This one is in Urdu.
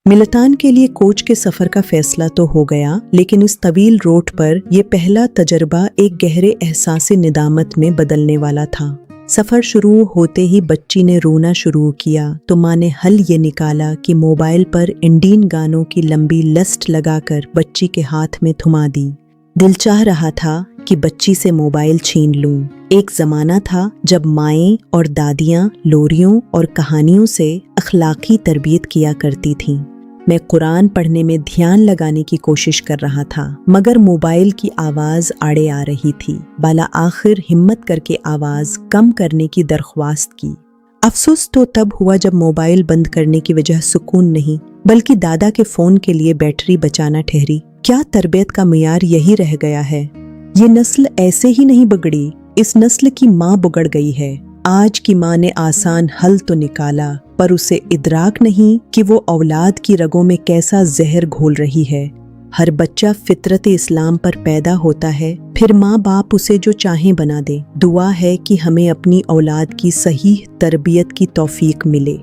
ملتان کے لیے کوچ کے سفر کا فیصلہ تو ہو گیا، لیکن اس طویل روٹ پر یہ پہلا تجربہ ایک گہرے احساس ندامت میں بدلنے والا تھا۔ سفر شروع ہوتے ہی بچی نے رونا شروع کیا تو ماں نے حل یہ نکالا کہ موبائل پر انڈین گانوں کی لمبی لسٹ لگا کر بچی کے ہاتھ میں تھما دی۔ دل چاہ رہا تھا کہ بچی سے موبائل چھین لوں۔ ایک زمانہ تھا جب مائیں اور دادیاں لوریوں اور کہانیوں سے اخلاقی تربیت کیا کرتی تھیں۔ میں قرآن پڑھنے میں دھیان لگانے کی کوشش کر رہا تھا، مگر موبائل کی آواز آڑے آ رہی تھی۔ بالا آخر ہمت کر کے آواز کم کرنے کی درخواست کی۔ افسوس تو تب ہوا جب موبائل بند کرنے کی وجہ سکون نہیں، بلکہ دادا کے فون کے لیے بیٹری بچانا ٹھہری۔ کیا تربیت کا معیار یہی رہ گیا ہے؟ یہ نسل ایسے ہی نہیں بگڑی، اس نسل کی ماں بگڑ گئی ہے۔ آج کی ماں نے آسان حل تو نکالا، پر اسے ادراک نہیں کہ وہ اولاد کی رگوں میں کیسا زہر گھول رہی ہے۔ ہر بچہ فطرت اسلام پر پیدا ہوتا ہے، پھر ماں باپ اسے جو چاہیں بنا دیں۔ دعا ہے کہ ہمیں اپنی اولاد کی صحیح تربیت کی توفیق ملے۔